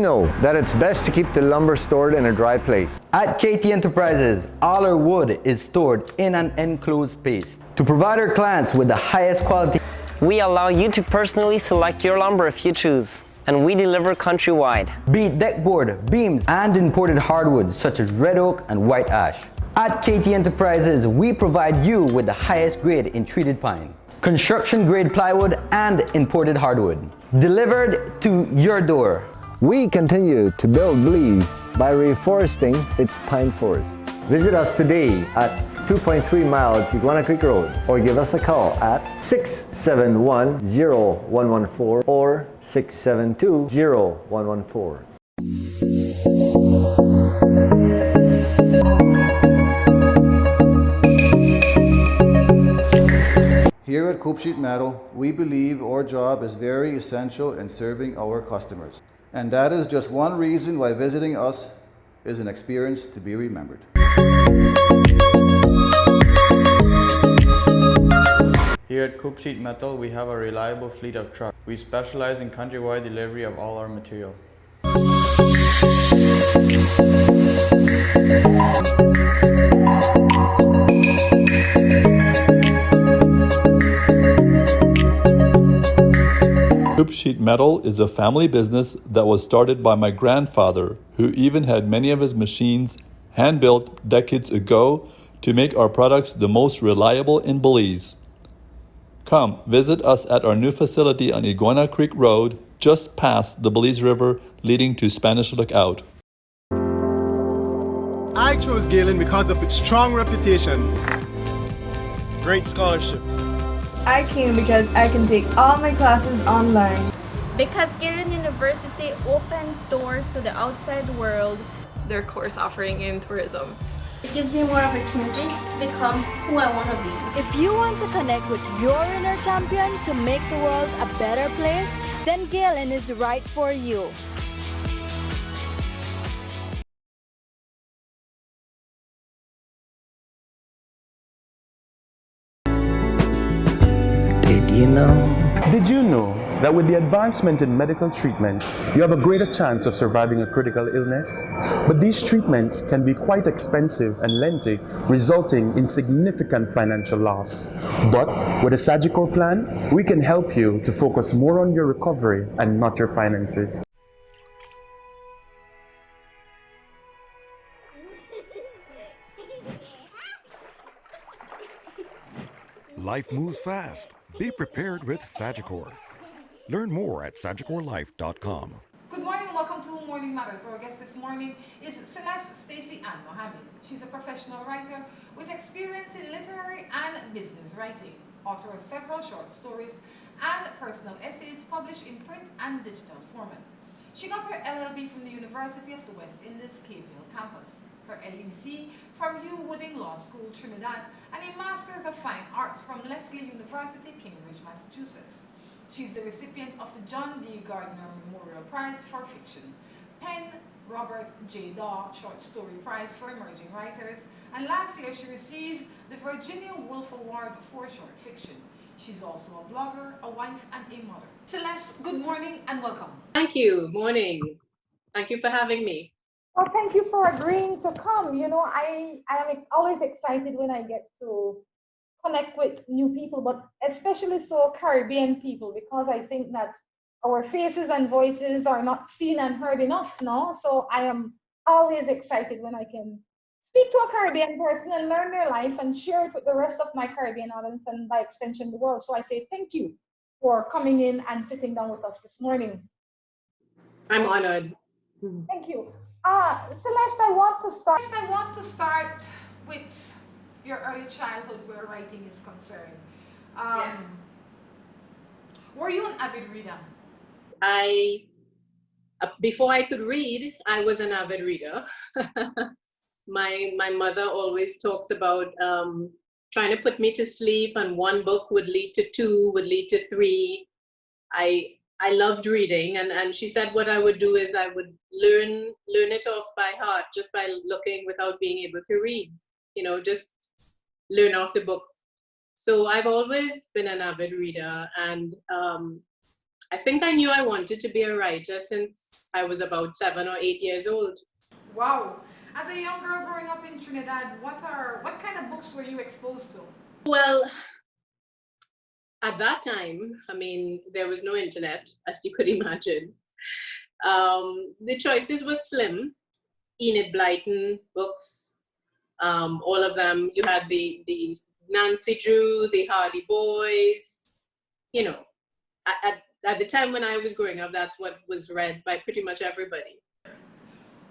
know that it's best to keep the lumber stored in a dry place. At KT Enterprises, all our wood is stored in an enclosed space to provide our clients with the highest quality. We allow you to personally select your lumber if you choose, and we deliver countrywide. Be it deck board, beams, and imported hardwoods such as red oak and white ash. At KT Enterprises, we provide you with the highest grade in treated pine, construction grade plywood, and imported hardwood, delivered to your door. We continue to build Belize by reforesting its pine forest. Visit us today at 2.3 miles Iguana Creek Road, or give us a call at 671-0114 or 672-0114. Here at Coop Sheet Metal, we believe our job is very essential in serving our customers. And that is just one reason why visiting us is an experience to be remembered. Here at Coop Sheet Metal, we have a reliable fleet of trucks. We specialize in countrywide delivery of all our material. Coop Sheet Metal is a family business that was started by my grandfather, who even had many of his machines hand-built decades ago to make our products the most reliable in Belize. Come visit us at our new facility on Iguana Creek Road, just past the Belize River leading to Spanish Lookout. I chose Galen because of its strong reputation, great scholarships. I came because I can take all my classes online. Because Galen University opens doors to the outside world. Their course offering in tourism. It gives you more opportunity to become who I want to be. If you want to connect with your inner champion to make the world a better place, then Galen is right for you. Did you know that with the advancement in medical treatments, you have a greater chance of surviving a critical illness? But these treatments can be quite expensive and lengthy, resulting in significant financial loss. But with a Sagicor plan, we can help you to focus more on your recovery and not your finances. Life moves fast. Be prepared with Sagicor. Learn more at sagicorlife.com. Good morning and welcome to Morning Matters. Our guest this morning is Celeste Mohammed. She's a professional writer with experience in literary and business writing, author of several short stories and personal essays published in print and digital format. She got her LLB from the University of the West Indies, Caveville campus, her LEC from Hugh Wooding Law School, Trinidad, and a Master's of Fine Arts from Lesley University, Cambridge, Massachusetts. She's the recipient of the John D. Gardner Memorial Prize for Fiction, Penn Robert J. Daw Short Story Prize for Emerging Writers, and last year she received the Virginia Woolf Award for Short Fiction. She's also a blogger, a wife, and a mother. Celeste, good morning and welcome. Thank you. Morning. Thank you for having me. Well, thank you for agreeing to come. You know, I am always excited when I get to connect with new people, but especially so Caribbean people, because I think that our faces and voices are not seen and heard enough now. So I am always excited when I can speak to a Caribbean person and learn their life and share it with the rest of my Caribbean audience and by extension the world. So I say thank you for coming in and sitting down with us this morning. I'm honored. Thank you. Celeste, I want to start with your early childhood where writing is concerned. Were you an avid reader? Before I could read, I was an avid reader. My mother always talks about trying to put me to sleep, and one book would lead to two, would lead to three. I loved reading, and she said what I would do is I would learn it off by heart just by looking without being able to read, you know, just learn off the books. So I've always been an avid reader, and I think I knew I wanted to be a writer since I was about 7 or 8 years old. Wow. As a young girl growing up in Trinidad, what kind of books were you exposed to? Well, at that time, I mean, there was no internet, as you could imagine. The choices were slim. Enid Blyton books, all of them. You had the Nancy Drew, the Hardy Boys. You know, at the time when I was growing up, that's what was read by pretty much everybody.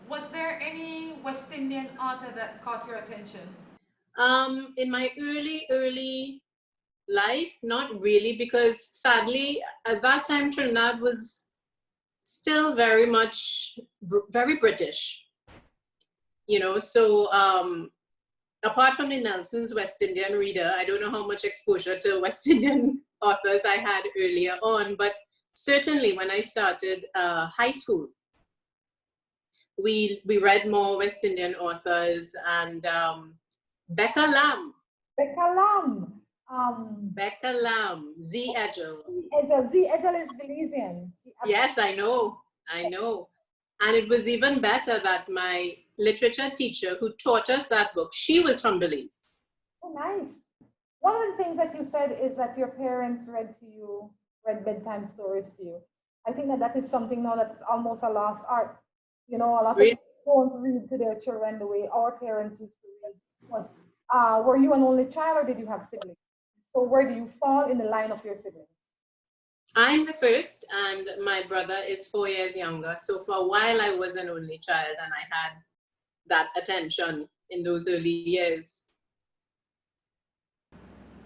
Was there any West Indian author that caught your attention? In my early life, not really, because sadly, at that time, Trinidad was still very much, very British. You know, so apart from the Nelson's West Indian reader, I don't know how much exposure to West Indian authors I had earlier on, but certainly when I started high school, we read more West Indian authors, and Becca Lamb. Becca Lamb. Becca Lamb, Z. Edgel. Z. Edgel is Belizean. Yes, I know. And it was even better that my literature teacher who taught us that book, she was from Belize. Oh, nice. One of the things that you said is that your parents read bedtime stories to you. I think that is something now that's almost a lost art. You know, a lot of people don't read to their children the way our parents used to read. Were you an only child or did you have siblings? So where do you fall in the line of your siblings? I'm the first, and my brother is 4 years younger. So for a while, I was an only child, and I had that attention in those early years.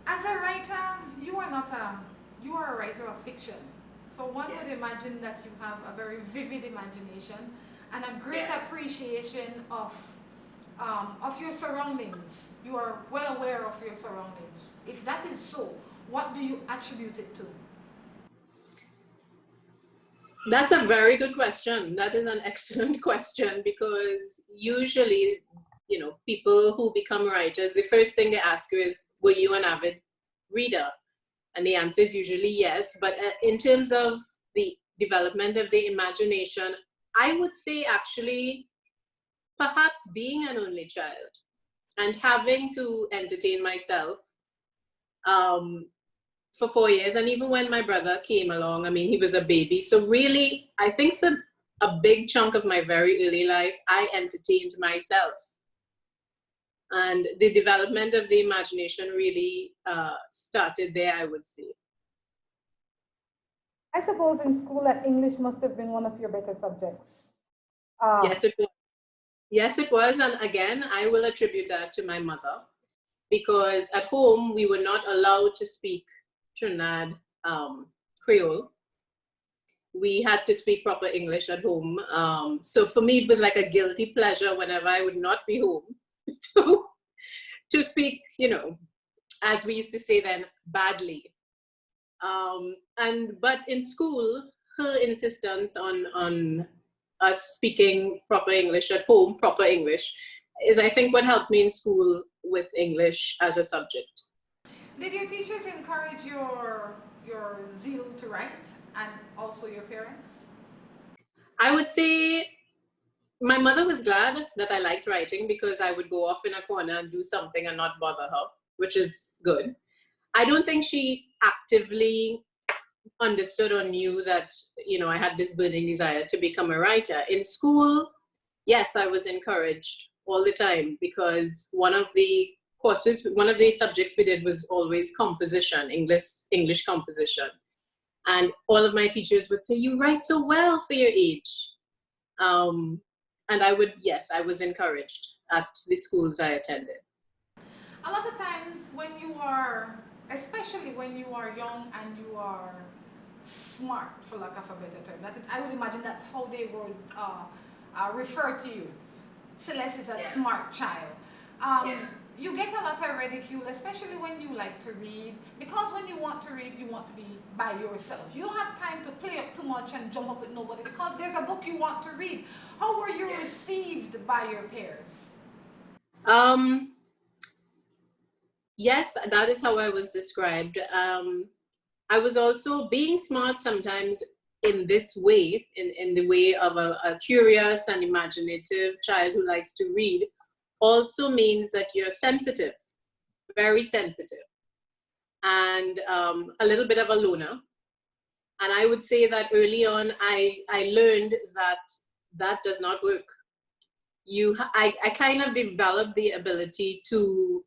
As a writer, you are a writer of fiction. So one would imagine that you have a very vivid imagination and a great appreciation of your surroundings. You are well aware of your surroundings. If that is so, what do you attribute it to? That's a very good question. That is an excellent question, because usually, you know, people who become writers, the first thing they ask you is, were you an avid reader? And the answer is usually yes. But in terms of the development of the imagination, I would say actually perhaps being an only child and having to entertain myself for 4 years. And even when my brother came along, I mean, he was a baby. So really, I think for a big chunk of my very early life, I entertained myself. And the development of the imagination really started there, I would say. I suppose in school that English must have been one of your better subjects. Yes, it was. Yes, it was. And again, I will attribute that to my mother, because at home, we were not allowed to speak Trinidad Creole. We had to speak proper English at home. So for me, it was like a guilty pleasure whenever I would not be home to speak, you know, as we used to say then, badly. But in school, her insistence on us speaking proper English at home, proper English, is I think what helped me in school with English as a subject. Did your teachers encourage your zeal to write, and also your parents? I would say my mother was glad that I liked writing, because I would go off in a corner and do something and not bother her, which is good. I don't think she actively understood or knew that, you know, I had this burning desire to become a writer. In school, yes, I was encouraged all the time, because one of the subjects we did was always composition, English composition. And all of my teachers would say, you write so well for your age. And I was encouraged at the schools I attended. A lot of times especially when you are young and you are smart, for lack of a better term, I would imagine that's how they would refer to you. Celeste is a smart child. You get a lot of ridicule, especially when you like to read, because when you want to read, you want to be by yourself. You don't have time to play up too much and jump up with nobody, because there's a book you want to read. How were you received by your peers? Yes, that is how I was described. I was also being smart sometimes in this way, in the way of a curious and imaginative child who likes to read, also means that you're sensitive, very sensitive, and a little bit of a loner. And I would say that early on, I learned that does not work. I kind of developed the ability to,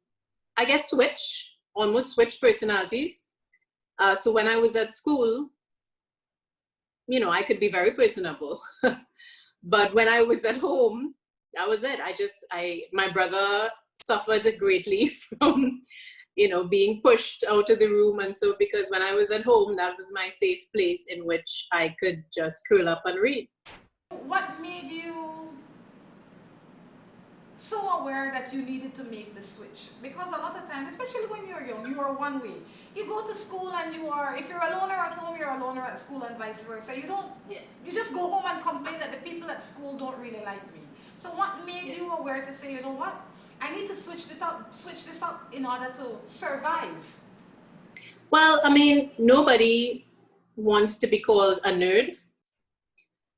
I guess, almost switch personalities. So when I was at school, you know, I could be very personable. But when I was at home, that was it. My brother suffered greatly from, you know, being pushed out of the room. And so because when I was at home, that was my safe place in which I could just curl up and read. What made you so aware that you needed to make the switch? Because a lot of times, especially when you're young, you are one way. You go to school and you are, if you're a loner at home, you're a loner at school and vice versa. You just go home and complain that the people at school don't really like me. So what made you aware to say, you know what, I need to switch this up in order to survive? Well, I mean, nobody wants to be called a nerd.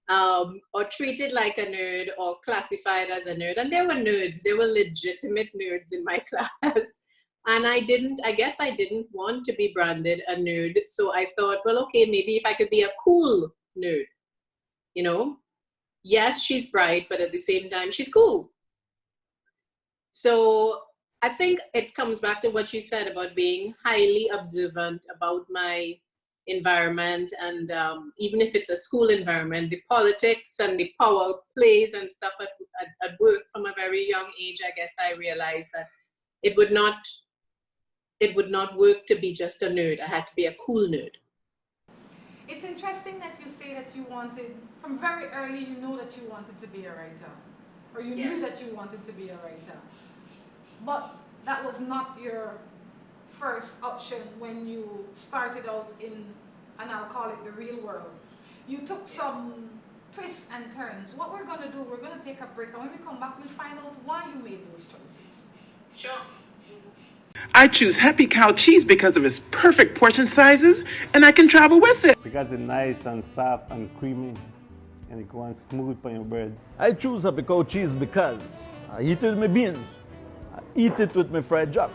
Or treated like a nerd or classified as a nerd. And there were nerds, there were legitimate nerds in my class. And I guess I didn't want to be branded a nerd. So I thought, well, okay, maybe if I could be a cool nerd, you know? Yes, she's bright, but at the same time, she's cool. So I think it comes back to what you said about being highly observant about my environment, and even if it's a school environment, the politics and the power plays and stuff at work from a very young age. I guess I realized that it would not work to be just a nerd. I had to be a cool nerd. It's interesting that you say that you wanted, from very early, you know that you wanted to be a writer, or you knew that you wanted to be a writer, but that was not your first option when you started out in, and I'll call it the real world. You took some twists and turns. What we're going to do, we're going to take a break, and when we come back, we'll find out why you made those choices. Sure. I choose Happy Cow cheese because of its perfect portion sizes, and I can travel with it. Because it's nice and soft and creamy, and it goes smooth on your bread. I choose Happy Cow cheese because I eat it with my beans. I eat it with my fried jack.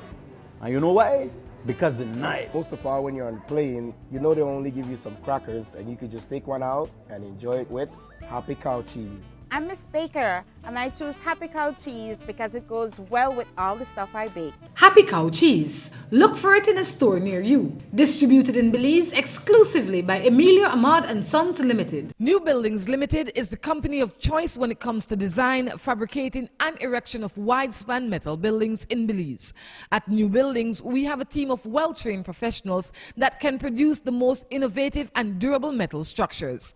And you know why? Because it's nice. Most of all, when you're on the plane, you know they only give you some crackers, and you could just take one out and enjoy it with Happy Cow cheese. I'm Miss Baker, and I choose Happy Cow cheese because it goes well with all the stuff I bake. Happy Cow cheese. Look for it in a store near you. Distributed in Belize exclusively by Emilio Ahmad and Sons Limited. New Buildings Limited is the company of choice when it comes to design, fabricating, and erection of wide-span metal buildings in Belize. At New Buildings, we have a team of well-trained professionals that can produce the most innovative and durable metal structures.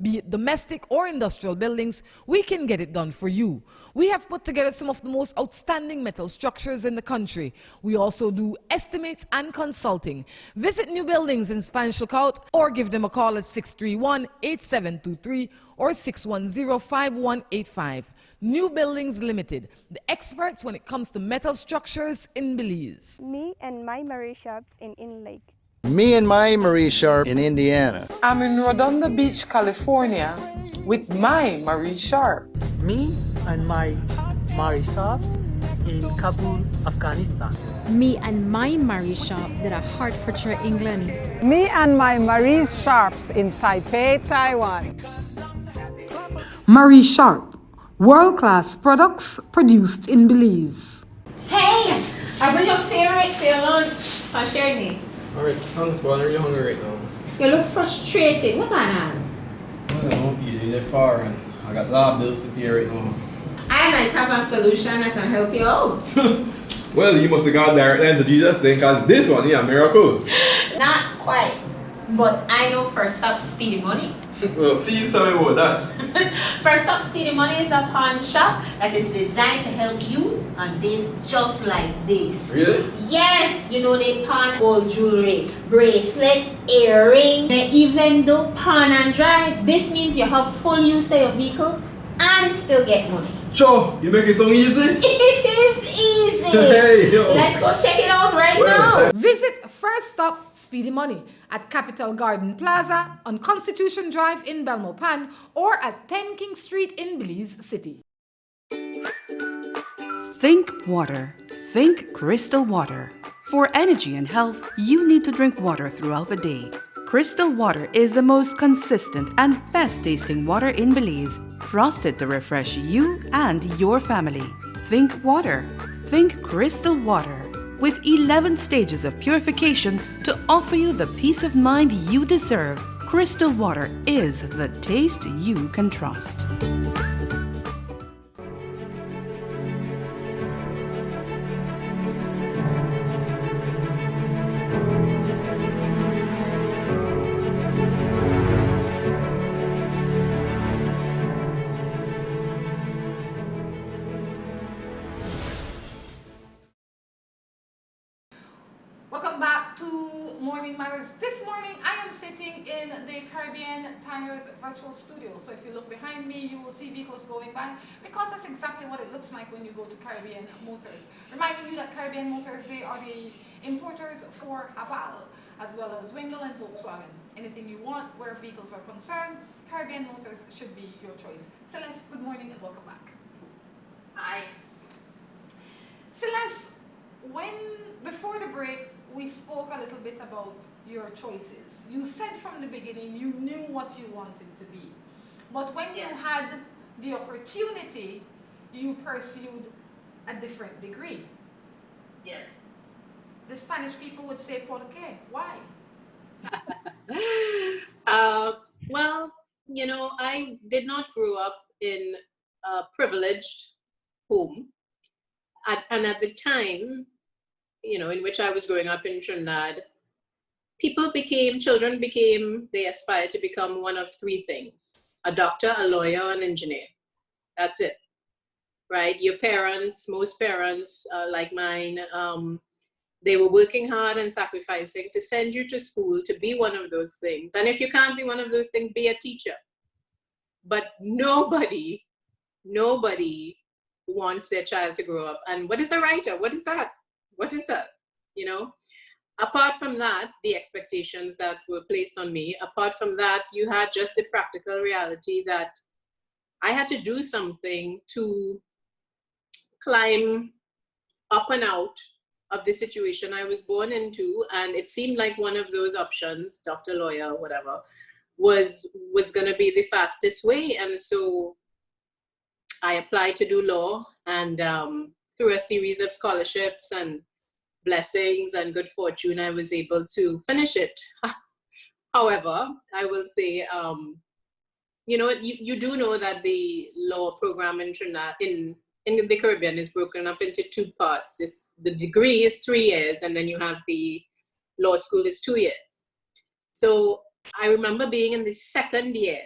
Be it domestic or industrial buildings, we can get it done for you. We have put together some of the most outstanding metal structures in the country. We also do estimates and consulting. Visit New Buildings in Spanish Lookout or give them a call at 631-8723 or 610-5185. New Buildings Limited, the experts when it comes to metal structures in Belize. Me and my Marie shops in Lake. Me and my Marie Sharp in Indiana. I'm in Rhonda Beach, California with my Marie Sharp. Me and my Marie shops in Kabul, Afghanistan. Me and my Marie shop that are Hertfordshire, England. Me and my Marie shops in Taipei, Taiwan. Marie Sharp, world-class products produced in Belize. Hey, I bring your favorite for your lunch. I'll share me. Alright, thanks, but I'm really hungry right now. You look frustrated. What going on? I don't know, they're far and I got a lot of bills to pay right now. I might have a solution that can help you out. Well, you must have got there then to Jesus thing, because this one, yeah, miracle. Not quite, but I know First Stop Speedy Money. Well, please tell me about that. First Stop Speedy Money is a pawn shop that is designed to help you on days just like this. Really? Yes, you know they pawn gold jewelry, bracelet, earring, they even do pawn and drive. This means you have full use of your vehicle and still get money. Joe, you make it so easy? It is easy. Hey, yo. Let's go check it out right now. Visit First Stop Speedy Money at Capital Garden Plaza, on Constitution Drive in Belmopan, or at 10 King Street in Belize City. Think water. Think crystal water. For energy and health, you need to drink water throughout the day. Crystal water is the most consistent and best tasting water in Belize, trusted to refresh you and your family. Think water. Think crystal water. With 11 stages of purification to offer you the peace of mind you deserve, crystal water is the taste you can trust. Welcome back to Morning Matters. This morning I am sitting in the Caribbean Tires virtual studio. So if you look behind me, you will see vehicles going by, because that's exactly what it looks like when you go to Caribbean Motors. Reminding you that Caribbean Motors, they are the importers for Haval, as well as Wingle and Volkswagen. Anything you want where vehicles are concerned, Caribbean Motors should be your choice. Celeste, good morning and welcome back. Hi. Celeste, before the break, we spoke a little bit about your choices. You said from the beginning you knew what you wanted to be. But when you had the opportunity, you pursued a different degree. Yes. The Spanish people would say, ¿por qué? Why? Well, you know, I did not grow up in a privileged home. And at the time, you know, in which I was growing up in Trinidad, children became, they aspired to become one of three things: a doctor, a lawyer, an engineer. That's it, right? Your parents, most parents like mine, they were working hard and sacrificing to send you to school to be one of those things. And if you can't be one of those things, be a teacher. But nobody wants their child to grow up. And what is a writer? What is that? What is that? You know, apart from that, the expectations that were placed on me, apart from that, you had just the practical reality that I had to do something to climb up and out of the situation I was born into. And it seemed like one of those options, doctor, lawyer, whatever, was going to be the fastest way. And so I applied to do law, and through a series of scholarships and blessings and good fortune, I was able to finish it. However, I will say, you know, you do know that the law program in Trinidad, in the Caribbean, is broken up into two parts. The degree is 3 years, and then you have the law school is 2 years. So I remember being in the second year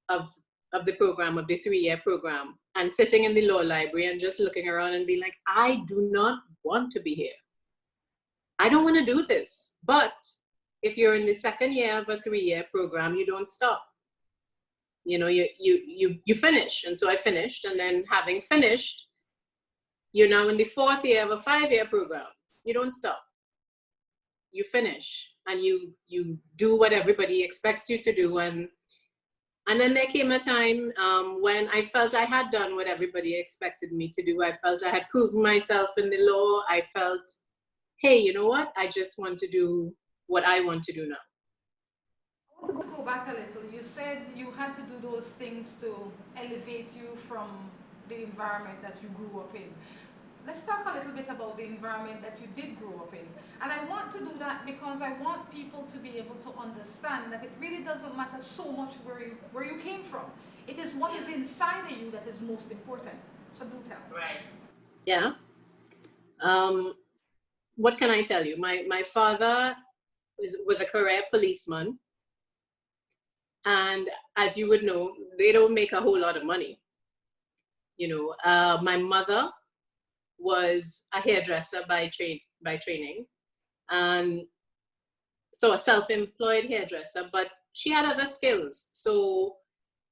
of the program, of the 3-year program, and sitting in the law library and just looking around and being like, I do not want to be here. I don't want to do this. But if you're in the second year of a 3-year program, you don't stop. You know, you finish. And so I finished, and then having finished, you're now in the 4th year of a 5-year program. You don't stop. You finish, and you do what everybody expects you to do. And then there came a time when I felt I had done what everybody expected me to do. I felt I had proven myself in the law. I felt, hey, you know what? I just want to do what I want to do now. I want to go back a little. You said you had to do those things to elevate you from the environment that you grew up in. Let's talk a little bit about the environment that you did grow up in. And I want to do that because I want people to be able to understand that it really doesn't matter so much where you came from. It is what is inside of you that is most important. So do tell. Right. Yeah. What can I tell you? My father was a career policeman. And as you would know, they don't make a whole lot of money. You know, my mother was a hairdresser by training, and so a self-employed hairdresser, but she had other skills. So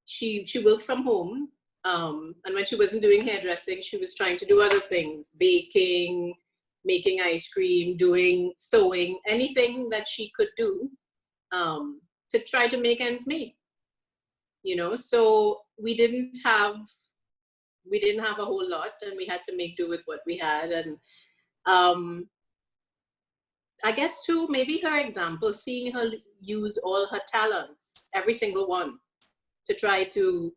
she worked from home, and when she wasn't doing hairdressing, she was trying to do other things: baking, making ice cream, doing sewing, anything that she could do to try to make ends meet. You know, so we didn't have a whole lot, and we had to make do with what we had. And I guess too, maybe her example, seeing her use all her talents, every single one, to try to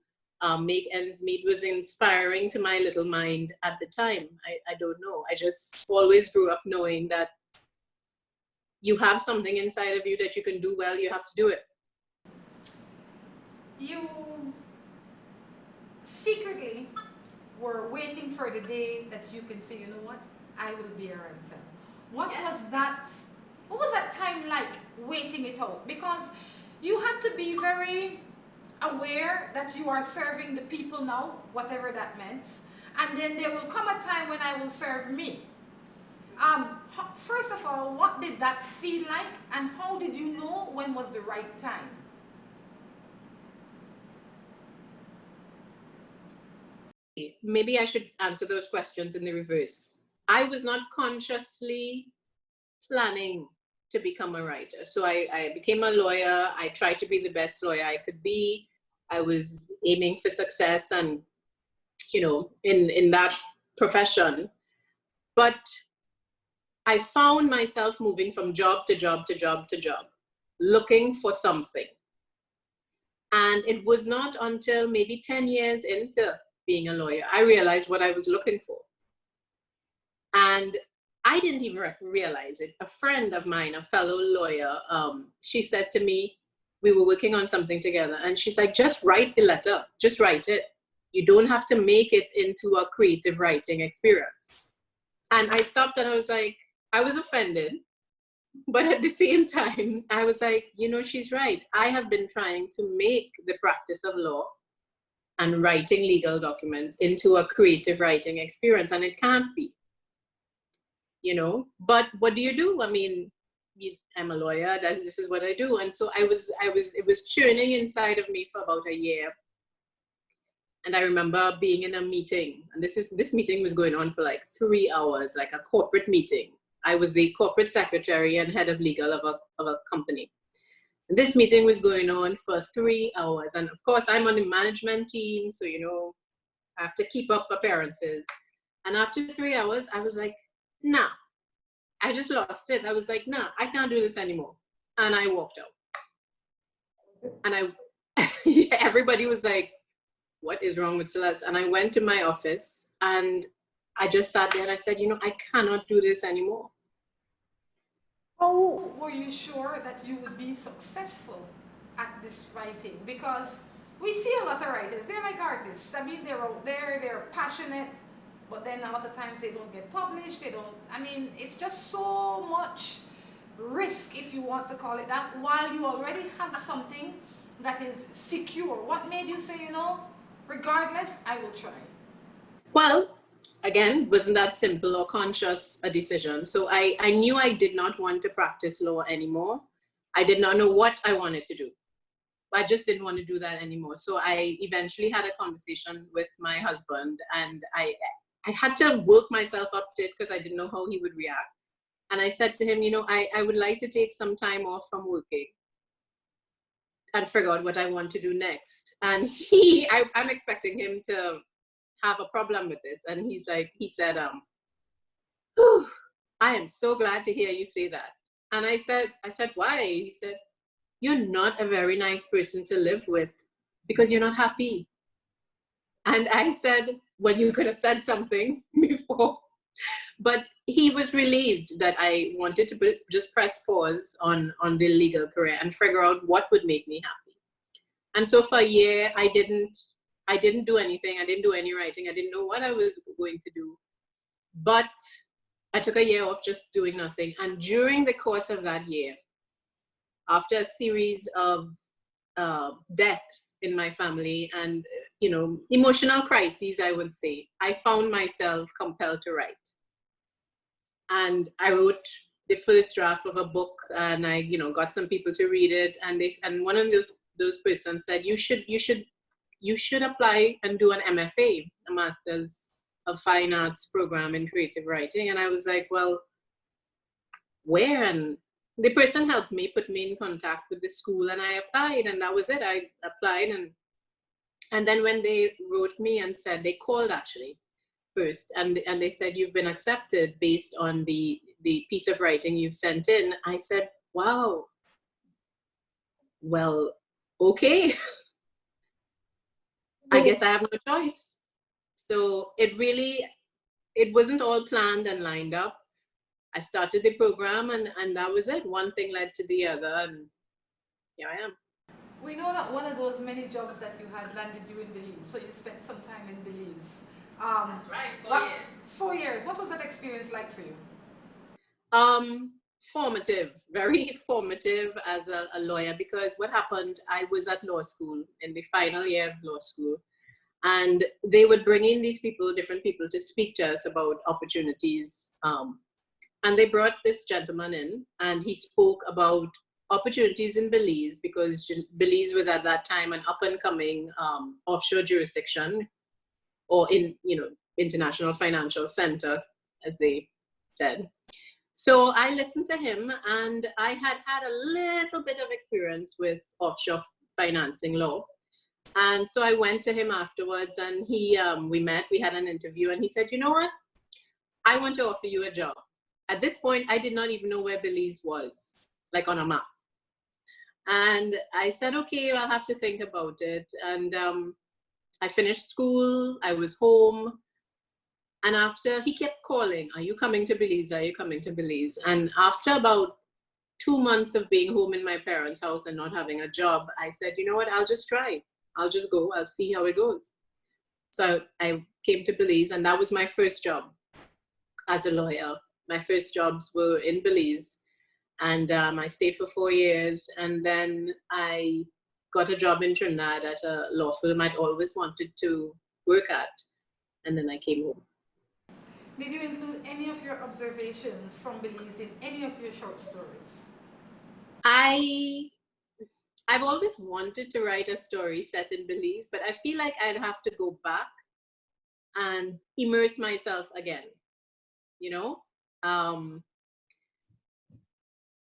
make ends meet was inspiring to my little mind at the time. I don't know. I just always grew up knowing that you have something inside of you that you can do well, you have to do it. You secretly were waiting for the day that you can say, you know what, I will be a writer. What was that time like, waiting it out? Because you had to be very aware that you are serving the people now, whatever that meant, and then there will come a time when I will serve me. First of all, what did that feel like, and how did you know when was the right time? Maybe I should answer those questions in the reverse. I was not consciously planning to become a writer. So I became a lawyer. I tried to be the best lawyer I could be. I was aiming for success and, you know, in that profession. But I found myself moving from job to job to job to job, looking for something. And it was not until maybe 10 years into being a lawyer, I realized what I was looking for. And I didn't even realize it. A friend of mine, a fellow lawyer, she said to me, we were working on something together, and she's like, just write the letter, just write it. You don't have to make it into a creative writing experience. And I stopped and I was like, I was offended. But at the same time, I was like, you know, she's right. I have been trying to make the practice of law and writing legal documents into a creative writing experience, and it can't be. You know, but what do you do? I mean, I'm a lawyer, this is what I do. And so it was churning inside of me for about a year. And I remember being in a meeting, and this meeting was going on for like 3 hours, like a corporate meeting. I was the corporate secretary and head of legal of a company. And this meeting was going on for 3 hours. And of course, I'm on the management team, so, you know, I have to keep up appearances. And after 3 hours, I was like, nah, I just lost it. I was like, nah, I can't do this anymore. And I walked out. And yeah, everybody was like, what is wrong with Celeste? And I went to my office and I just sat there and I said, you know, I cannot do this anymore. How were you sure that you would be successful at this writing? Because we see a lot of writers, they're like artists. I mean, they're out there, they're passionate, but then a lot of times they don't get published, it's just so much risk, if you want to call it that, while you already have something that is secure. What made you say, you know, regardless, I will try? Well, again, wasn't that simple or conscious a decision. So I knew I did not want to practice law anymore. I did not know what I wanted to do. I just didn't want to do that anymore. So I eventually had a conversation with my husband, and I had to work myself up to it because I didn't know how he would react. And I said to him, you know, I would like to take some time off from working and figure out what I want to do next. And I'm expecting him to have a problem with this. And he said, I am so glad to hear you say that. And I said, why? He said, you're not a very nice person to live with because you're not happy. And I said, well, you could have said something before. But he was relieved that I wanted to just press pause on the legal career and figure out what would make me happy. And so for a year, I didn't do anything. I didn't do any writing. I didn't know what I was going to do. But I took a year off just doing nothing. And during the course of that year, after a series of deaths in my family and, you know, emotional crises, I would say, I found myself compelled to write. And I wrote the first draft of a book, and I, you know, got some people to read it. And one of those persons said, you should apply and do an MFA, a Master's of Fine Arts program in creative writing. And I was like, well, where? And the person helped me, put me in contact with the school, and I applied, and that was it. I applied, and then when they wrote me and said, they called actually first, and they said, you've been accepted based on the piece of writing you've sent in. I said, wow, well, okay. I guess I have no choice. So it wasn't all planned and lined up. I started the program, and that was it. One thing led to the other, and here I am. We know that one of those many jobs that you had landed you in Belize, so you spent some time in Belize. That's right, 4 years. 4 years. What was that experience like for you? Formative, very formative as a lawyer, because what happened, I was at law school in the final year of law school, and they would bring in these people, different people, to speak to us about opportunities. And they brought this gentleman in, and he spoke about opportunities in Belize, because Belize was at that time an up-and-coming offshore jurisdiction, or international financial center, as they said. So I listened to him, and I had a little bit of experience with offshore financing law. And so I went to him afterwards, and we met, we had an interview, and he said, you know what? I want to offer you a job. At this point, I did not even know where Belize was, like on a map. And I said, okay, I'll have to think about it. And I finished school, I was home. And after, he kept calling, are you coming to Belize? Are you coming to Belize? And after about 2 months of being home in my parents' house and not having a job, I said, you know what, I'll just try. I'll just go, I'll see how it goes. So I came to Belize, and that was my first job as a lawyer. My first jobs were in Belize, and I stayed for 4 years, and then I got a job in Trinidad at a law firm I'd always wanted to work at, and then I came home. Did you include any of your observations from Belize in any of your short stories? I've always wanted to write a story set in Belize, but I feel like I'd have to go back and immerse myself again,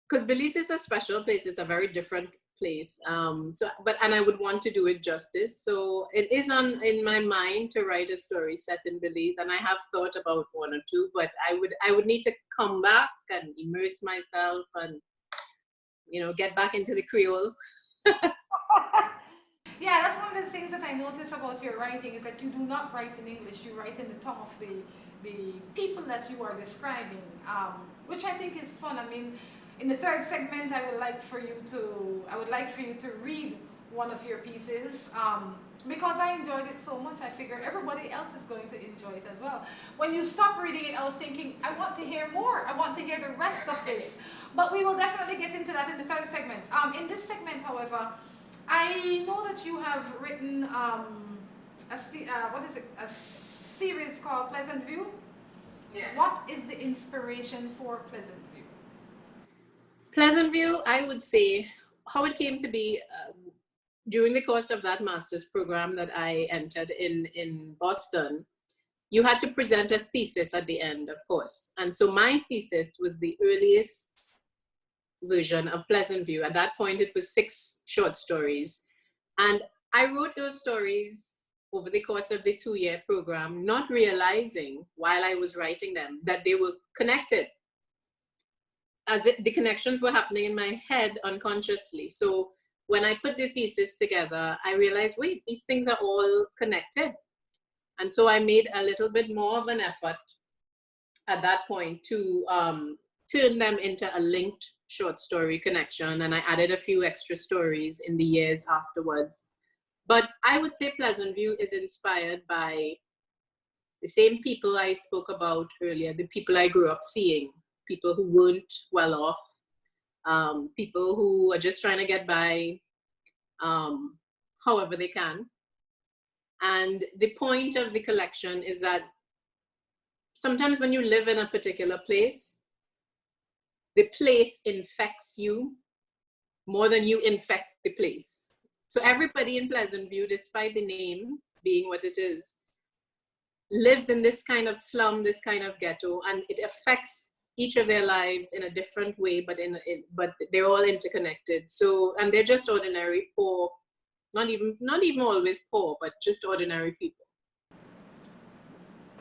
because Belize is a special place. It's a very different place. And I would want to do it justice. So it is in my mind to write a story set in Belize, and I have thought about 1 or 2, but I would need to come back and immerse myself and, get back into the Creole. Yeah, that's one of the things that I notice about your writing, is that you do not write in English. You write in the tongue of the people that you are describing, which I think is fun. I mean, in the third segment, I would like for you to read one of your pieces, because I enjoyed it so much. I figure everybody else is going to enjoy it as well. When you stop reading it, I was thinking, I want to hear more. I want to hear the rest of this. But we will definitely get into that in the third segment. In this segment, however, I know that you have written a series called Pleasant View. Yeah. What is the inspiration for Pleasant View? Pleasant View, I would say, how it came to be during the course of that master's program that I entered in Boston. You had to present a thesis at the end, of course. And so my thesis was the earliest version of Pleasant View. At that point, it was 6 short stories. And I wrote those stories over the course of the 2-year program, not realizing while I was writing them that they were connected. The connections were happening in my head unconsciously. So when I put the thesis together, I realized, wait, these things are all connected. And so I made a little bit more of an effort at that point to turn them into a linked short story connection. And I added a few extra stories in the years afterwards. But I would say Pleasant View is inspired by the same people I spoke about earlier, the people I grew up seeing. People who weren't well off, people who are just trying to get by however they can. And the point of the collection is that sometimes when you live in a particular place, the place infects you more than you infect the place. So everybody in Pleasant View, despite the name being what it is, lives in this kind of slum, this kind of ghetto, and it affects each of their lives in a different way, but but they're all interconnected. So, and they're just ordinary poor, not even always poor, but just ordinary people.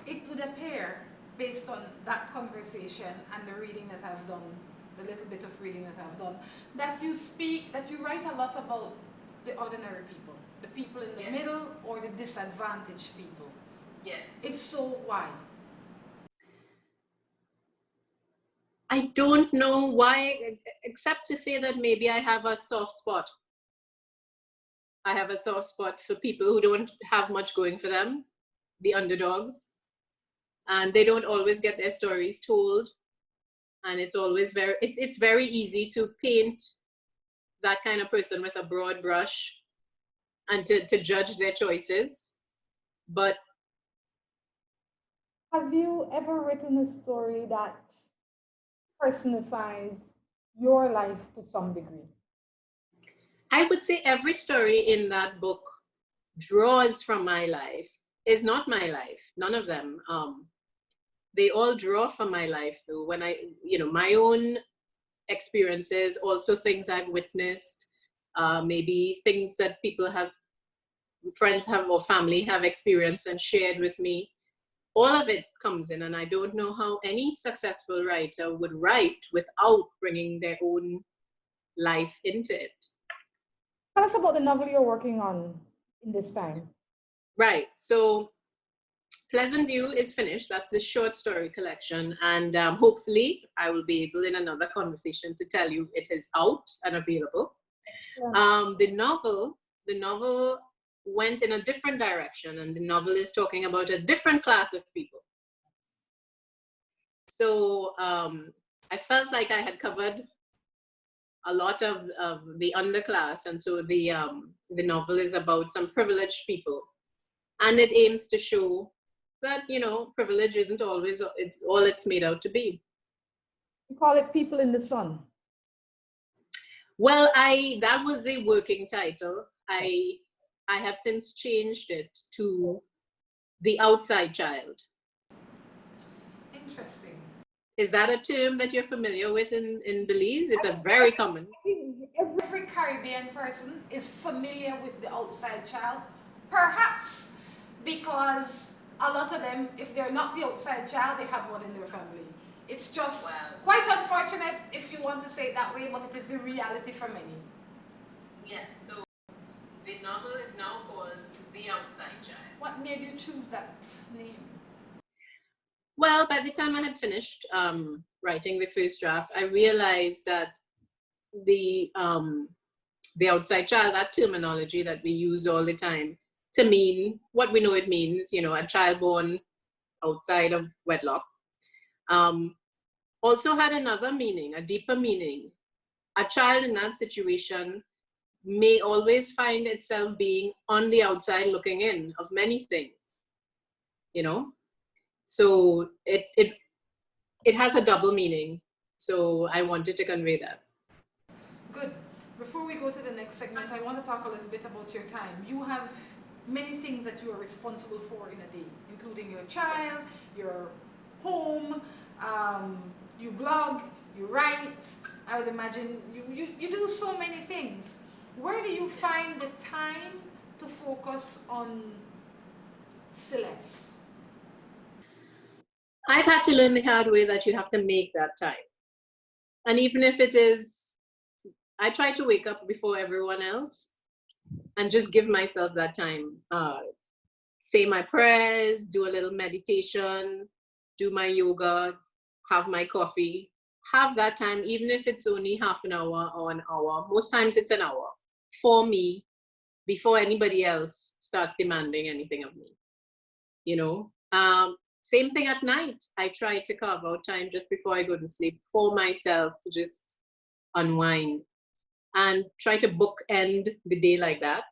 It would appear, based on that conversation and the reading that I've done, the little bit of reading that I've done, that you write a lot about the ordinary people, the people in the middle or the disadvantaged people. Yes. If so, why? I don't know why, except to say that maybe I have a soft spot. I have a soft spot for people who don't have much going for them, the underdogs, and they don't always get their stories told. And it's always it's very easy to paint that kind of person with a broad brush and to judge their choices. But have you ever written a story that personifies your life to some degree? I would say every story in that book draws from my life. Is not my life. None of them. They all draw from my life, though. When my own experiences, also things I've witnessed, maybe things that friends have or family have experienced and shared with me. All of it comes in, and I don't know how any successful writer would write without bringing their own life into it. Tell us about the novel you're working on in this time. Right. So Pleasant View is finished. That's the short story collection. And hopefully I will be able in another conversation to tell you it is out and available. Yeah. The novel went in a different direction, and the novel is talking about a different class of people. So I felt like I had covered a lot of the underclass, and so the novel is about some privileged people, and it aims to show that privilege isn't always all it's made out to be. You call it People in the Sun. Well, that was the working title. I have since changed it to The Outside Child. Interesting. Is that a term that you're familiar with in Belize? It's a very common. Every Caribbean person is familiar with the outside child, perhaps because a lot of them, if they're not the outside child, they have one in their family. It's just quite unfortunate if you want to say it that way, but it is the reality for many. Yes, so the novel is now called The Outside Child. What made you choose that name? Well, by the time I had finished writing the first draft, I realized that the outside child, that terminology that we use all the time to mean what we know it means, a child born outside of wedlock, also had another meaning, a deeper meaning. A child in that situation may always find itself being on the outside looking in of many things, So it has a double meaning. So I wanted to convey that. Good. Before we go to the next segment, I want to talk a little bit about your time. You have many things that you are responsible for in a day, including your child, your home, you blog, you write. I would imagine you do so many things. Where do you find the time to focus on Celeste? I've had to learn the hard way that you have to make that time. And even if it is, I try to wake up before everyone else and just give myself that time. Say my prayers, do a little meditation, do my yoga, have my coffee, have that time, even if it's only half an hour or an hour. Most times it's an hour for me before anybody else starts demanding anything of me, Same thing at night. I try to carve out time just before I go to sleep for myself to just unwind and try to bookend the day like that.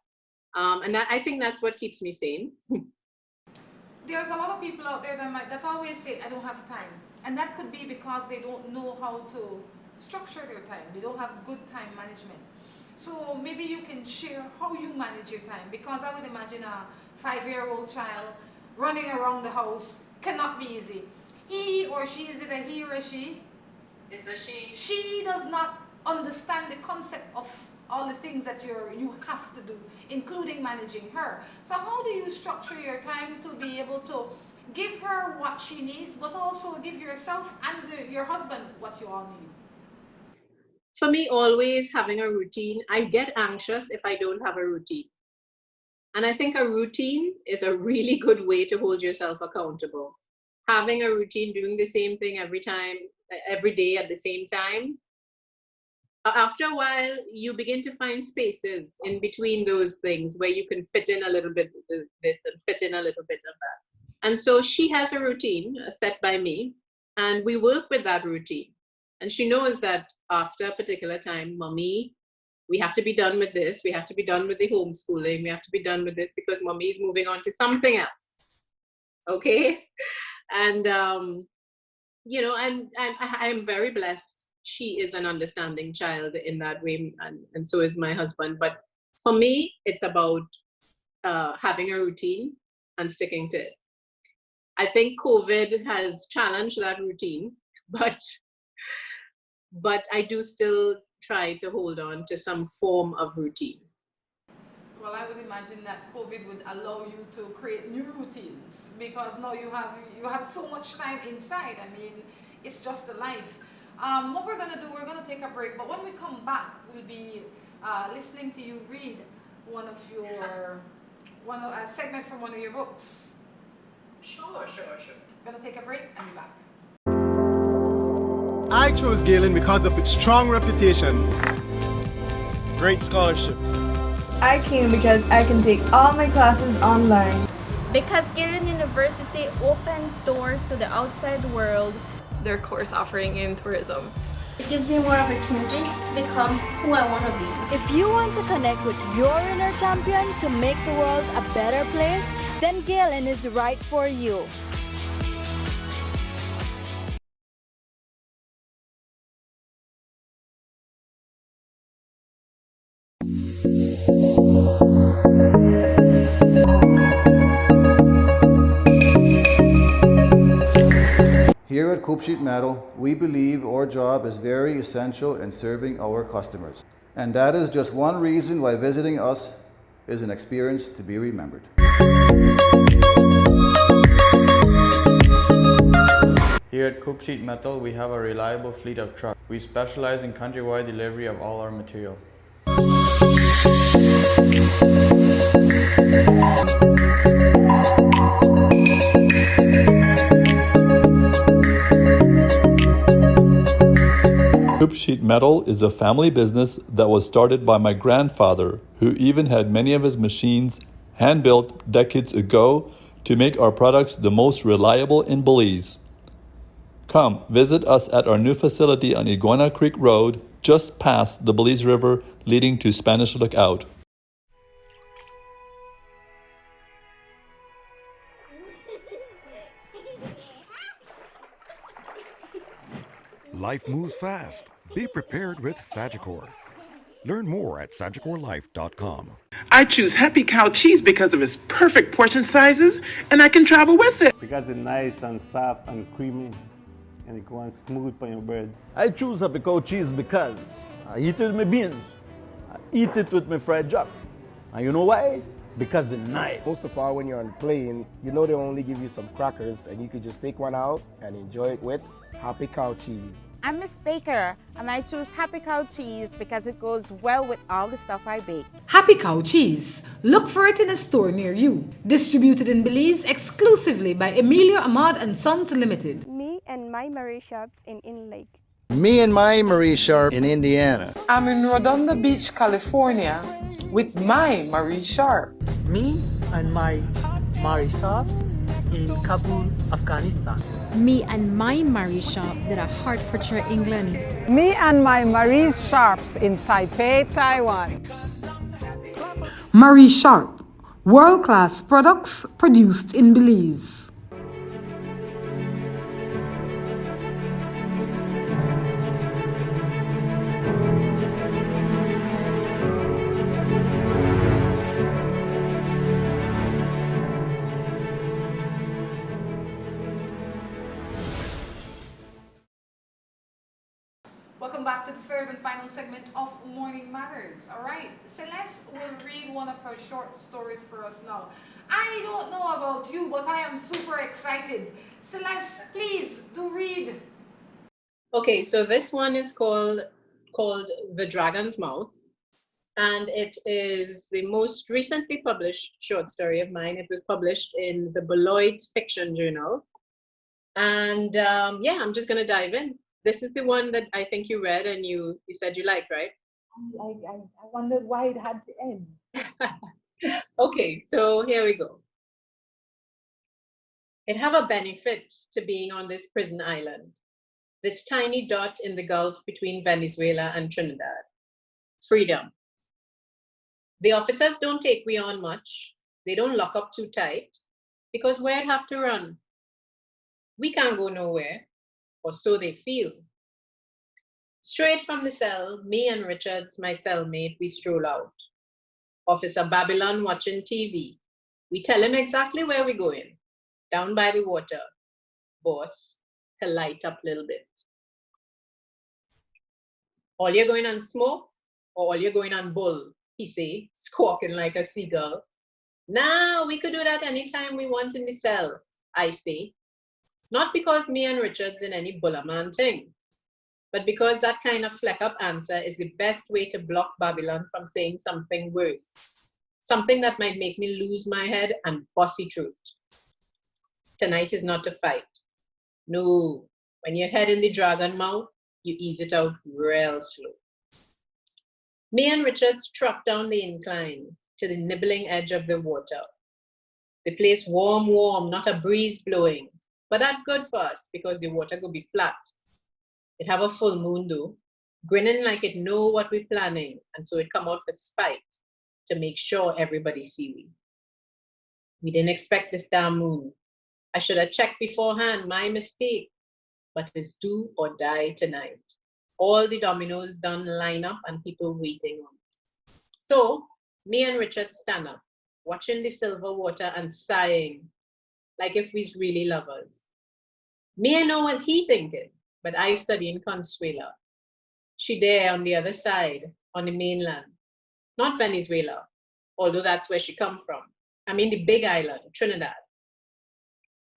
And I think that's what keeps me sane. There's a lot of people out there that always say, I don't have time. And that could be because they don't know how to structure their time. They don't have good time management. So maybe you can share how you manage your time, because I would imagine a 5-year-old child running around the house cannot be easy. He or she, is it a he or a she? It's a she. She does not understand the concept of all the things that you have to do, including managing her. So how do you structure your time to be able to give her what she needs, but also give yourself and your husband what you all need? For me, always having a routine. I get anxious if I don't have a routine. And I think a routine is a really good way to hold yourself accountable. Having a routine, doing the same thing every time, every day at the same time, after a while, you begin to find spaces in between those things where you can fit in a little bit of this and fit in a little bit of that. And so she has a routine set by me, and we work with that routine. And she knows that after a particular time, Mommy, we have to be done with this. We have to be done with the homeschooling. We have to be done with this because Mommy is moving on to something else. Okay? And, you know, and I'm very blessed. She is an understanding child in that way, and so is my husband. But for me, it's about having a routine and sticking to it. I think COVID has challenged that routine, but I do still try to hold on to some form of routine. Well, I would imagine that COVID would allow you to create new routines because now you have so much time inside. I mean, it's just the life. What we're going to do, we're going to take a break, but when we come back, we'll be listening to you read a segment from one of your books. Sure. Going to take a break and be back. I chose Galen because of its strong reputation, great scholarships. I came because I can take all my classes online. Because Galen University opens doors to the outside world. Their course offering in tourism. It gives me more opportunity to become who I want to be. If you want to connect with your inner champion to make the world a better place, then Galen is right for you. Here at Coop Sheet Metal, we believe our job is very essential in serving our customers. And that is just one reason why visiting us is an experience to be remembered. Here at Coop Sheet Metal, we have a reliable fleet of trucks. We specialize in countrywide delivery of all our material. Coop Sheet Metal is a family business that was started by my grandfather, who even had many of his machines hand-built decades ago to make our products the most reliable in Belize. Come visit us at our new facility on Iguana Creek Road, just past the Belize River leading to Spanish Lookout. Life moves fast. Be prepared with Sagicor. Learn more at SagicorLife.com. I choose Happy Cow cheese because of its perfect portion sizes, and I can travel with it. Because it's nice and soft and creamy, and it goes smooth on your bread. I choose Happy Cow cheese because I eat it with my beans. I eat it with my fried jack. And you know why? Because it's nice. Most of all, when you're on the plane, you know they only give you some crackers, and you could just take one out and enjoy it with Happy Cow cheese. I'm Miss Baker, and I choose Happy Cow cheese because it goes well with all the stuff I bake. Happy Cow cheese. Look for it in a store near you. Distributed in Belize exclusively by Emilio Ahmad and Sons Limited. Me and my Marie shops in Lake. Me and my Marie Sharp in Indiana. I'm in Rhonda Beach, California with my Marie Sharp. Me and my Marie shops in Kabul, Afghanistan. Me and my Marie shop at Hertfordshire, England. Me and my Marie shops in Taipei, Taiwan. Marie Sharp, world-class products produced in Belize. welcome back to the third and final segment of Morning Matters. All right, Celeste will read one of her short stories for us now. I don't know about you, but I am super excited. Celeste, please do read. Okay, so this one is called The Dragon's Mouth, and it is the most recently published short story of mine. It was published in the Beloit Fiction Journal. And yeah, I'm just gonna dive in. This is the one that I think you read and you said you liked, right? I wondered why it had to end. Okay, so here we go. It have a benefit to being on this prison island, this tiny dot in the gulf between Venezuela and Trinidad. Freedom. The officers don't take we on much. They don't lock up too tight, because where'd have to run? We can't go nowhere, or so they feel. Straight from the cell, me and Richards, my cellmate, we stroll out. Officer Babylon watching TV. We tell him exactly where we're going. Down by the water, boss, to light up a little bit. All you're going on smoke, or all you're going on bull, he say, squawking like a seagull. Nah, we could do that anytime we want in the cell, I say. Not because me and Richards in any bullaman thing, but because that kind of fleck-up answer is the best way to block Babylon from saying something worse. Something that might make me lose my head and bossy truth. Tonight is not a fight. No, when your head in the dragon mouth, you ease it out real slow. Me and Richards trot down the incline to the nibbling edge of the water. The place warm, not a breeze blowing, but that's good for us because the water could be flat. It have a full moon though, grinning like it know what we're planning, and so it come out for spite to make sure everybody see we. We didn't expect this damn moon. I should have checked beforehand, my mistake, but it's do or die tonight. All the dominoes done line up and people waiting on. So, me and Richard stand up, watching the silver water and sighing, like if we's really lovers. Me, I know what he thinking, but I study in Consuela. She there on the other side, on the mainland. Not Venezuela, although that's where she come from. I mean the big island, Trinidad.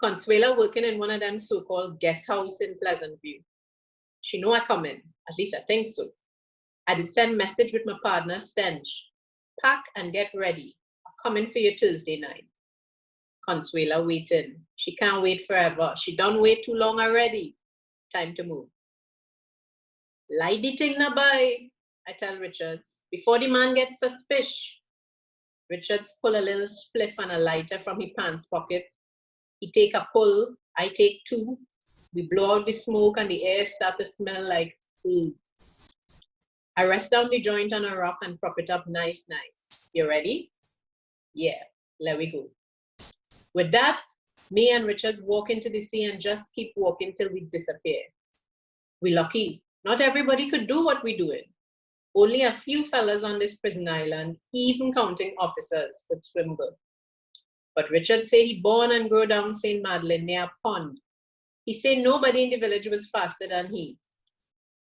Consuela working in one of them so-called guest house in Pleasant View. She know I come in, at least I think so. I did send message with my partner, Stench. Pack and get ready. I'm coming for you Tuesday night. Consuela waiting. She can't wait forever. She done wait too long already. Time to move. Light the thing na by, I tell Richards, before the man gets suspicious. Richards pull a little spliff and a lighter from his pants pocket. He take a pull, I take two. We blow out the smoke and the air start to smell like food. I rest down the joint on a rock and prop it up nice. You ready? Yeah, let we go. With that, me and Richard walk into the sea and just keep walking till we disappear. We lucky. Not everybody could do what we doing. Only a few fellas on this prison island, even counting officers, could swim good. But Richard say he born and grow down St. Madeleine near a pond. He say nobody in the village was faster than he.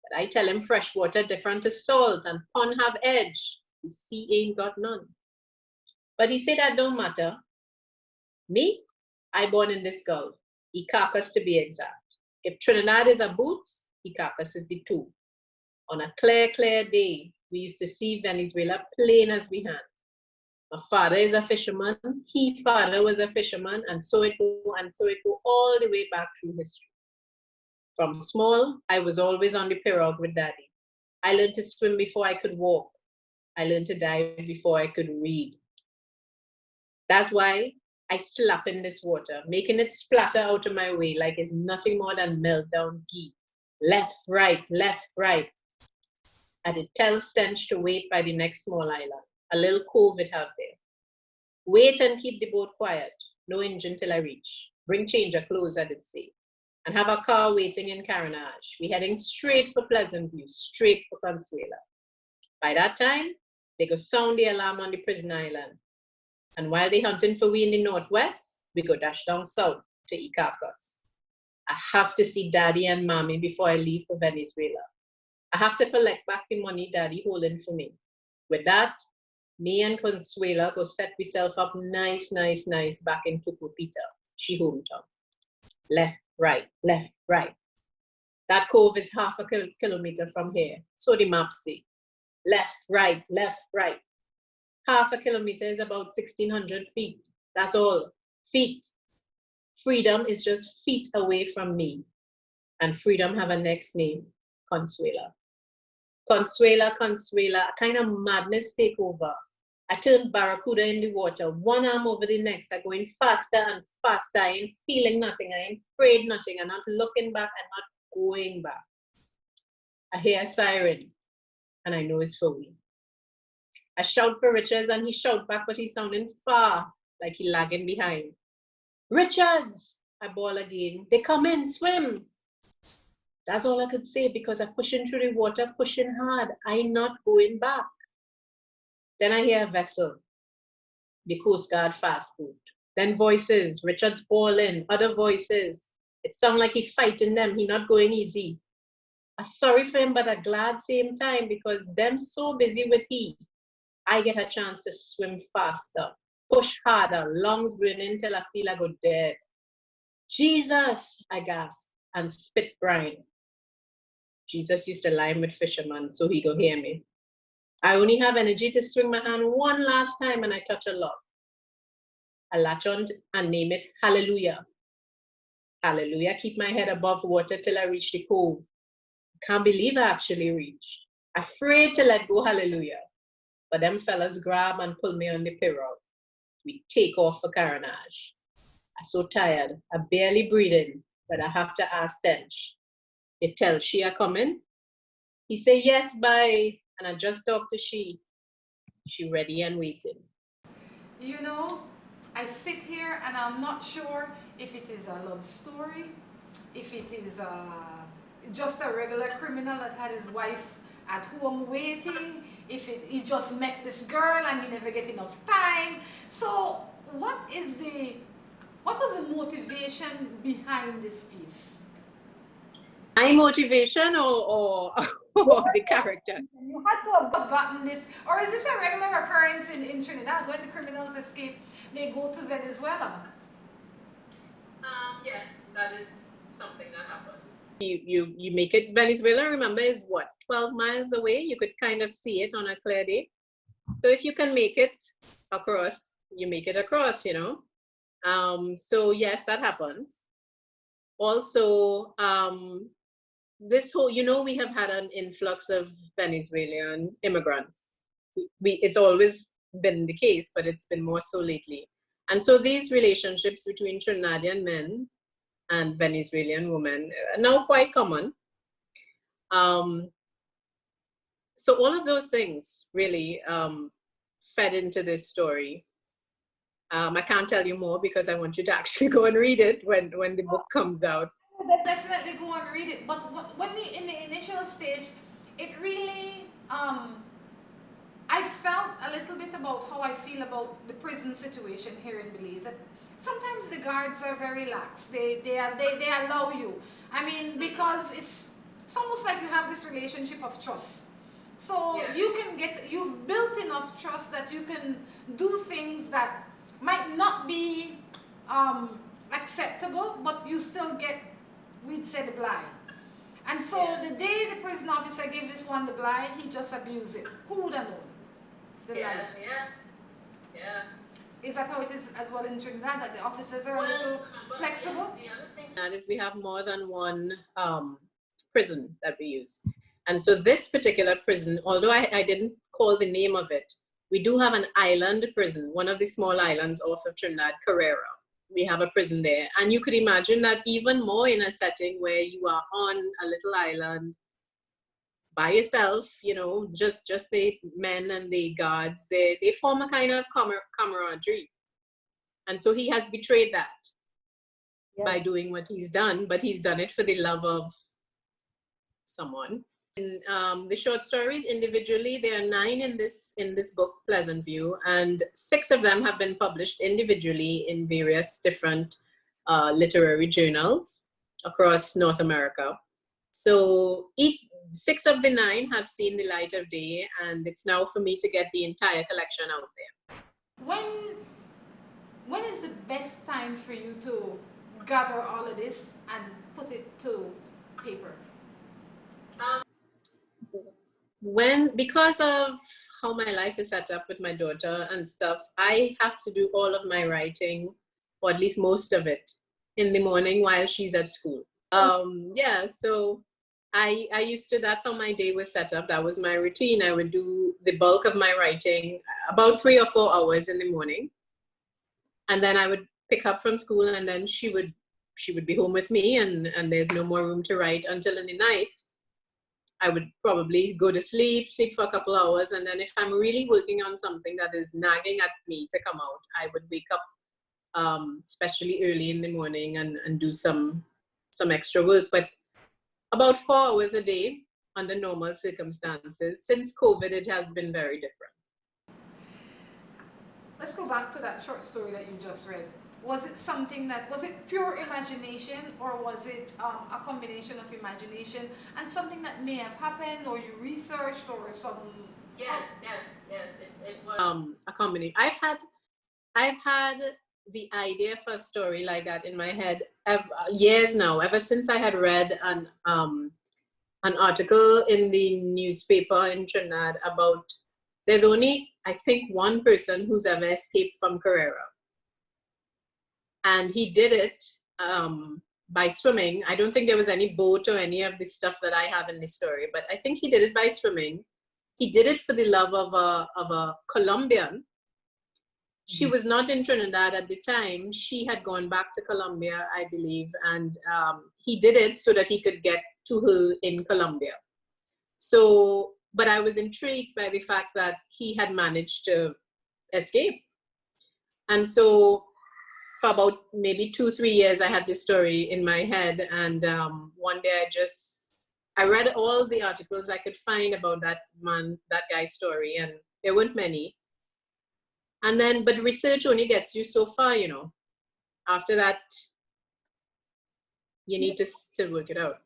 But I tell him fresh water different to salt and pond have edge. The sea ain't got none. But he say that don't matter. Me, I born in this gulf. Icacus to be exact. If Trinidad is a boots, Icacus is the two. On a clear day, we used to see Venezuela plain as we had. My father is a fisherman, his father was a fisherman, and so it go all the way back through history. From small, I was always on the pirogue with daddy. I learned to swim before I could walk. I learned to dive before I could read. That's why I slap in this water, making it splatter out of my way like it's nothing more than meltdown ghee. Left, right. I did tell Stench to wait by the next small island. A little cove it have there. Wait and keep the boat quiet. No engine till I reach. Bring change of clothes, I did say. And have a car waiting in Carenage. We heading straight for Pleasant View, straight for Consuela. By that time, they go sound the alarm on the prison island. And while they hunting for we in the northwest, we go dash down south to Icacus. I have to see daddy and mommy before I leave for Venezuela. I have to collect back the money daddy holding for me. With that, me and Consuela go set myself up nice back in Tucupita, she hometown. Left, right, left, right. That cove is half a kilometer from here. So the map say. Left, right, left, right. Half a kilometer is about 1,600 feet. That's all. Feet. Freedom is just feet away from me. And freedom have a next name, Consuela. Consuela, a kind of madness take over. I turned barracuda in the water, one arm over the next. I'm going faster and faster. I ain't feeling nothing. I ain't afraid nothing. I'm not looking back. I'm not going back. I hear a siren, and I know it's for me. I shout for Richards, and he shout back, but he's sounding far, like he lagging behind. Richards! I bawl again. They come in, swim. That's all I could say because I'm pushing through the water, pushing hard. I'm not going back. Then I hear a vessel, the Coast Guard fast boat. Then voices, Richard's falling, other voices. It sounds like he's fighting them. He not going easy. I'm sorry for him, but I'm glad same time because them so busy with he. I get a chance to swim faster, push harder, lungs burning till I feel I go dead. Jesus, I gasp and spit brine. Jesus used to lie with fishermen, so he go hear me. I only have energy to swing my hand one last time and I touch a log. I latch on and name it Hallelujah. Hallelujah, keep my head above water till I reach the cove. Can't believe I actually reached. Afraid to let go, hallelujah. But them fellas grab and pull me on the pirogue. We take off for Carenage. I'm so tired, I'm barely breathing, but I have to ask Tench. You tell she are coming? He say, yes, bye. And I just talked to she. She ready and waiting. You know, I sit here and I'm not sure if it is a love story, if it is just a regular criminal that had his wife at home waiting, if he just met this girl and he never get enough time. So what was the motivation behind this piece? My motivation or the character? You had to have gotten this, or is this a regular occurrence in Trinidad? When the criminals escape, they go to Venezuela? Yes, that is something that happens. You make it, Venezuela, remember, is what, 12 miles away? You could kind of see it on a clear day. So if you can make it across, you make it across, you know. So yes, that happens. Also, this whole, you know, we have had an influx of Venezuelan immigrants. It's always been the case, but it's been more so lately. And so these relationships between Trinidadian men and Venezuelan women are now quite common. So all of those things really fed into this story. I can't tell you more because I want you to actually go and read it when the book comes out. Definitely go and read it. But when in the initial stage, it really, I felt a little bit about how I feel about the prison situation here in Belize. That sometimes the guards are very lax. They allow you. I mean, because it's almost like you have this relationship of trust. So yes. You've built enough trust that you can do things that might not be acceptable, but you still get, we'd say, the bly. And so the day the prison officer gave this one the bly, he just abused it. Who would have known? Yeah. Is that how it is as well in Trinidad, that the officers are a little flexible? The other thing that is we have more than one prison that we use. And so this particular prison, although I didn't call the name of it, we do have an island prison, one of the small islands off of Trinidad, Carrera. We have a prison there. And you could imagine that even more in a setting where you are on a little island by yourself, you know, just the men and the guards, they form a kind of camaraderie. And so he has betrayed that by doing what he's done, but he's done it for the love of someone. In the short stories individually, there are 9 in this book, Pleasant View, and 6 of them have been published individually in various different literary journals across North America. So 6 of the 9 have seen the light of day, and it's now for me to get the entire collection out there. When is the best time for you to gather all of this and put it to paper? Because of how my life is set up with my daughter and stuff, I have to do all of my writing, or at least most of it, in the morning while she's at school. Yeah, so I used to, that's how my day was set up. That was my routine. I would do the bulk of my writing about 3 or 4 hours in the morning. And then I would pick up from school, and then she would be home with me, and there's no more room to write until in the night. I would probably go to sleep for a couple hours, and then if I'm really working on something that is nagging at me to come out, I would wake up especially early in the morning and do some extra work. But about 4 hours a day under normal circumstances. Since COVID, it has been very different. Let's go back to that short story that you just read. Was it pure imagination, or was it a combination of imagination and something that may have happened, or you researched, or some? Yes. It was a combination. I've had the idea for a story like that in my head years now, ever since I had read an article in the newspaper in Trinidad about, there's only, I think, one person who's ever escaped from Carrera. And he did it by swimming. I don't think there was any boat or any of the stuff that I have in the story, but I think he did it by swimming. He did it for the love of a Colombian. She was not in Trinidad at the time. She had gone back to Colombia, I believe, and he did it so that he could get to her in Colombia. So, but I was intrigued by the fact that he had managed to escape. And so for about maybe 2-3 years, I had this story in my head. And one day I read all the articles I could find about that guy's story, and there weren't many. And then, but research only gets you so far, you know. After that, you need to still work it out.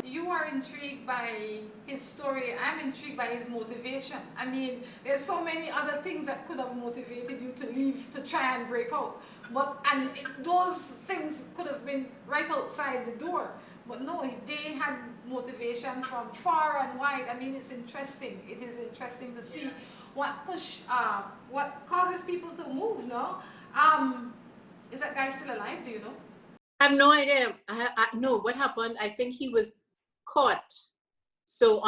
You are intrigued by his story. I'm intrigued by his motivation. I mean, there's so many other things that could have motivated you to leave, to try and break out. Those things could have been right outside the door. But no, they had motivation from far and wide. I mean, it's interesting. It is interesting to see what causes people to move, no? Is that guy still alive? Do you know? I have no idea. No, what happened? I think he was caught. So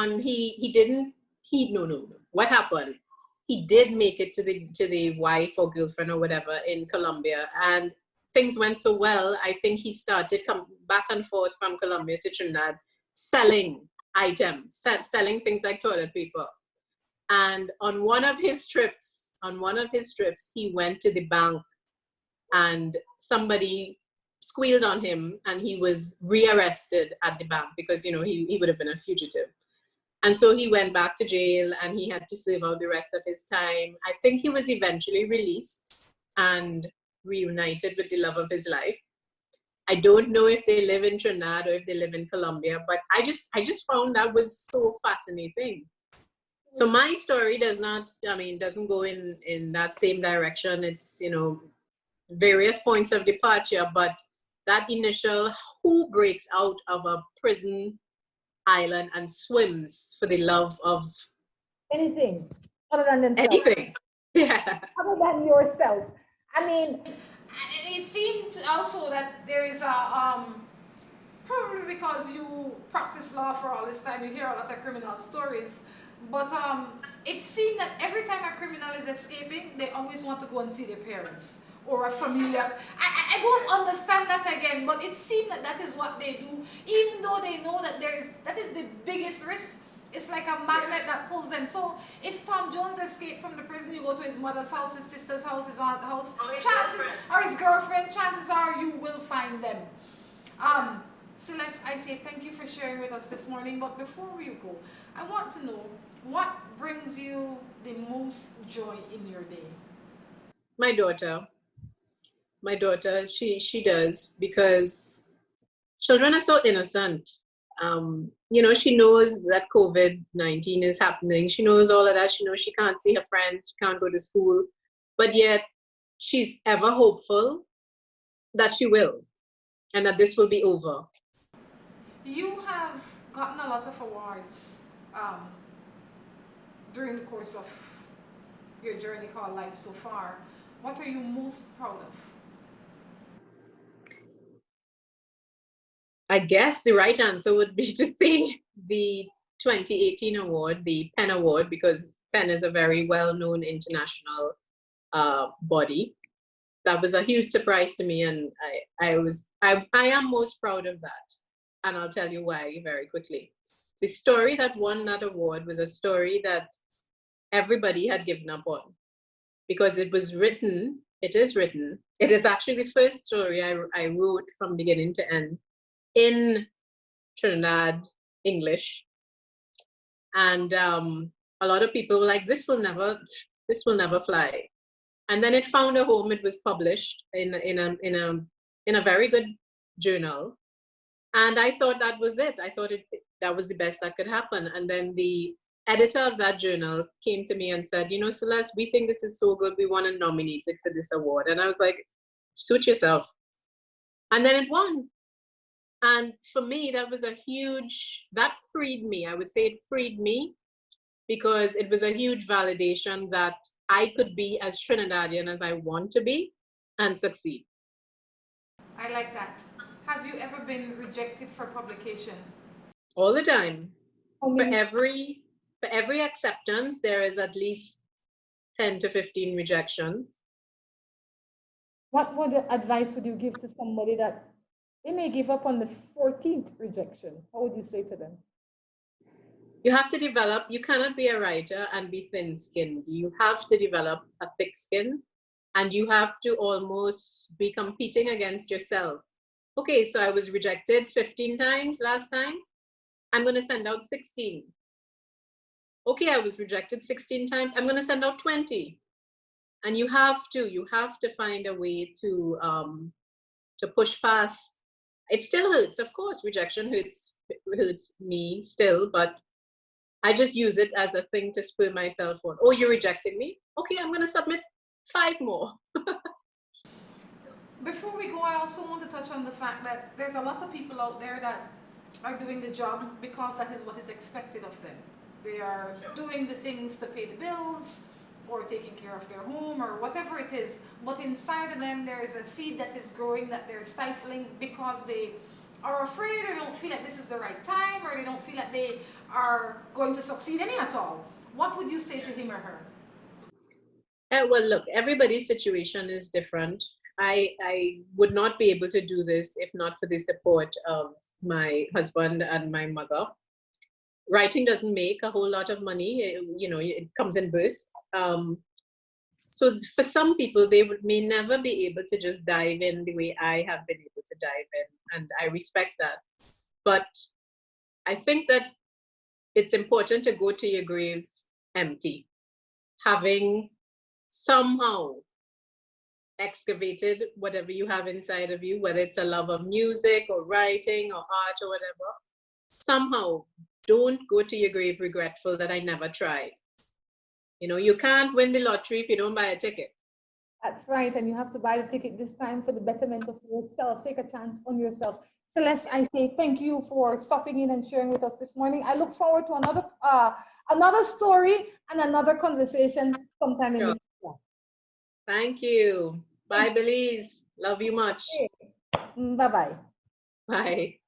What happened? He did make it to the wife or girlfriend or whatever in Colombia, and things went so well. I think he started come back and forth from Colombia to Trinidad, selling items, selling things like toilet paper. And on one of his trips, he went to the bank, and somebody squealed on him, and he was rearrested at the bank because, you know, he would have been a fugitive. And so he went back to jail, and he had to serve out the rest of his time. I think he was eventually released and reunited with the love of his life. I don't know if they live in Trinidad or if they live in Colombia, but I just found that was so fascinating. So my story doesn't go in that same direction. It's, you know, various points of departure, but that initial, who breaks out of a prison island and swims for the love of anything other than themselves. Anything. Yeah. Other than yourself. I mean, it seemed also that there is a probably because you practice law for all this time, you hear a lot of criminal stories. But it seemed that every time a criminal is escaping, they always want to go and see their parents or a familiar. I don't understand that again, but it seemed that is what they do, even though they know that that is the biggest risk. It's like a magnet that pulls them. So if Tom Jones escaped from the prison, you go to his mother's house, his sister's house, his aunt's house, or his girlfriend, chances are you will find them. Celeste, I say thank you for sharing with us this morning, but before you go, I want to know what brings you the most joy in your day? My daughter, she does, because children are so innocent. She knows that COVID-19 is happening. She knows all of that. She knows she can't see her friends, she can't go to school, but yet she's ever hopeful that she will, and that this will be over. You have gotten a lot of awards during the course of your journey called life so far. What are you most proud of? I guess the right answer would be to say the 2018 award, the PEN Award, because PEN is a very well-known international body. That was a huge surprise to me, and I am most proud of that. And I'll tell you why very quickly. The story that won that award was a story that everybody had given up on, because it is written, it is actually the first story I wrote from beginning to end in Trinidad English. And a lot of people were like, this will never fly. And then it found a home. It was published in a very good journal. And I thought that was it. I thought that was the best that could happen. And then the editor of that journal came to me and said, Celeste, we think this is so good. We want to nominate it for this award. And I was like, suit yourself. And then it won. And for me, that was that freed me. I would say it freed me, because it was a huge validation that I could be as Trinidadian as I want to be and succeed. I like that. Have you ever been rejected for publication? All the time. For every acceptance, there is at least 10 to 15 rejections. What advice would you give to somebody that they may give up on the 14th rejection? What would you say to them? You have to develop, you cannot be a writer and be thin-skinned. You have to develop a thick skin, and you have to almost be competing against yourself. Okay, so I was rejected 15 times last time. I'm going to send out 16. Okay, I was rejected 16 times. I'm going to send out 20. And you have to find a way to push past. It still hurts, of course. Rejection hurts me still, but I just use it as a thing to spur myself on. Oh, you rejected me? Okay, I'm going to submit 5 more. Before we go, I also want to touch on the fact that there's a lot of people out there that are doing the job because that is what is expected of them. They are doing the things to pay the bills, or taking care of their home, or whatever it is. But inside of them, there is a seed that is growing that they're stifling because they are afraid, or don't feel like this is the right time, or they don't feel like they are going to succeed any at all. What would you say to him or her? Well, look, everybody's situation is different. I would not be able to do this if not for the support of my husband and my mother. Writing doesn't make a whole lot of money. It comes in bursts. So for some people, they may never be able to just dive in the way I have been able to dive in, and I respect that. But I think that it's important to go to your grave empty, having somehow excavated whatever you have inside of you, whether it's a love of music or writing or art or whatever. Somehow, don't go to your grave regretful that I never tried. You can't win the lottery if you don't buy a ticket. That's right, and you have to buy the ticket this time for the betterment of yourself. Take a chance on yourself. Celeste, I say thank you for stopping in and sharing with us this morning. I look forward to another story and another conversation sometime in the future. Thank you. Bye, Belize. Love you much. Bye-bye. Bye.